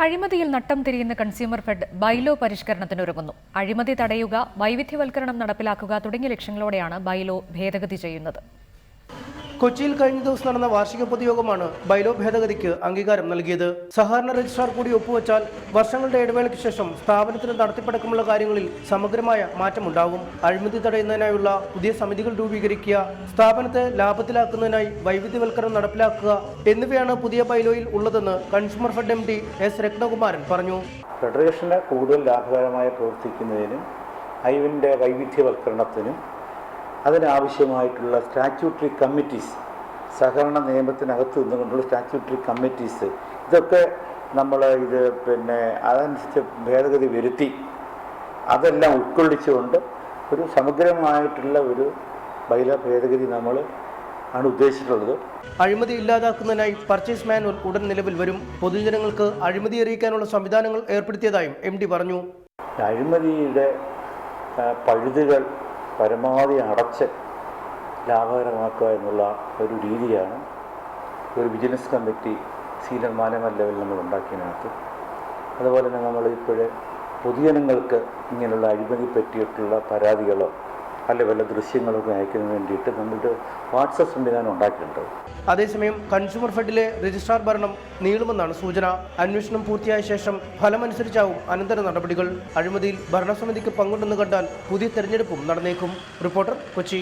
അഴിമതിയിൽ നട്ടം തിരിയുന്ന കൺസ്യൂമർ ഫെഡ് ബൈലോ പരിഷ്കരണത്തിനൊരുങ്ങുന്നു. അഴിമതി തടയുക, വൈവിധ്യവൽക്കരണം നടപ്പിലാക്കുക തുടങ്ങിയ ലക്ഷ്യങ്ങളോടെയാണ് ബൈലോ ഭേദഗതി ചെയ്യുന്നത്. കൊച്ചിയിൽ കഴിഞ്ഞ ദിവസം നടന്ന വാർഷിക പൊതുയോഗമാണ് ബൈലോ ഭേദഗതിക്ക് അംഗീകാരം നൽകിയത്. സഹകരണ രജിസ്ട്രാർ കൂടി ഒപ്പുവെച്ചാൽ വർഷങ്ങളുടെ ഇടവേളയ്ക്ക് ശേഷം സ്ഥാപനത്തിന് നടത്തിപ്പടക്കമുള്ള കാര്യങ്ങളിൽ സമഗ്രമായ മാറ്റമുണ്ടാവും. അഴിമതി തടയുന്നതിനായുള്ള പുതിയ സമിതികൾ രൂപീകരിക്കുക, സ്ഥാപനത്തെ ലാഭത്തിലാക്കുന്നതിനായി വൈവിധ്യവൽക്കരണം നടപ്പിലാക്കുക എന്നിവയാണ് പുതിയ ബൈലോയിൽ ഉള്ളതെന്ന് കൺസ്യൂമർ ഫെഡ് MD S രത്നകുമാരൻ പറഞ്ഞു. ഫെഡറേഷന് കൂടുതൽ ലാഭകരമായി പ്രവർത്തിക്കുന്നതിനും അതിൻ്റെ വൈവിധ്യവൽക്കരണത്തിനും അതിനാവശ്യമായിട്ടുള്ള സ്റ്റാറ്റ്യൂട്ടറി കമ്മിറ്റീസ്, സഹകരണ നിയമത്തിനകത്ത് നിന്നുകൊണ്ടുള്ള സ്റ്റാറ്റ്യൂട്ടറി കമ്മിറ്റീസ്, ഇതൊക്കെ നമ്മൾ അതനുസരിച്ച് ഭേദഗതി വരുത്തി അതെല്ലാം ഉൾക്കൊള്ളിച്ചുകൊണ്ട് ഒരു സമഗ്രമായിട്ടുള്ള ഒരു ബൈലോ ഭേദഗതി ആണ് ഉദ്ദേശിച്ചിട്ടുള്ളത്. അഴിമതി ഇല്ലാതാക്കുന്നതിനായി പർച്ചേസ് മാനുവൽ ഉടൻ നിലവിൽ വരും. പൊതുജനങ്ങൾക്ക് അഴിമതി അറിയിക്കാനുള്ള സംവിധാനങ്ങൾ ഏർപ്പെടുത്തിയതായും MD പറഞ്ഞു. അഴിമതിയുടെ പഴുതുകൾ പരമാവധി അടച്ച് ലാഭകരമാക്കുക എന്നുള്ള ഒരു രീതിയാണ് ഒരു വിജിലൻസ് കമ്മിറ്റി സീനിയർ മാനേജ്മെൻറ്റ് ലെവലിൽ നമ്മൾ ഉണ്ടാക്കിയതിനകത്ത്. അതുപോലെ തന്നെ നമ്മളിപ്പോഴേ പൊതുജനങ്ങൾക്ക് ഇങ്ങനെയുള്ള അഴിമതി പറ്റിയിട്ടുള്ള പരാതികളോ അല്ലെ വല്ല ദൃശ്യങ്ങളൊക്കെ അയക്കുന്നതിന് വേണ്ടിയിട്ട് നമ്മളുടെ വാട്സപ്പ് സംവിധാനം ഉണ്ടാക്കിയിട്ടുണ്ട്. അതേസമയം കൺസ്യൂമർ ഫെഡിലെ രജിസ്ട്രാർ ഭരണം നീളുമെന്നാണ് സൂചന. അന്വേഷണം പൂർത്തിയായ ശേഷം ഫലമനുസരിച്ചാവും അനന്തര നടപടികൾ. അഴിമതിയിൽ ഭരണസമിതിക്ക് പങ്കുണ്ടെന്ന് കണ്ടാൽ പുതിയ തെരഞ്ഞെടുപ്പും നടന്നേക്കും. റിപ്പോർട്ടർ, കൊച്ചി.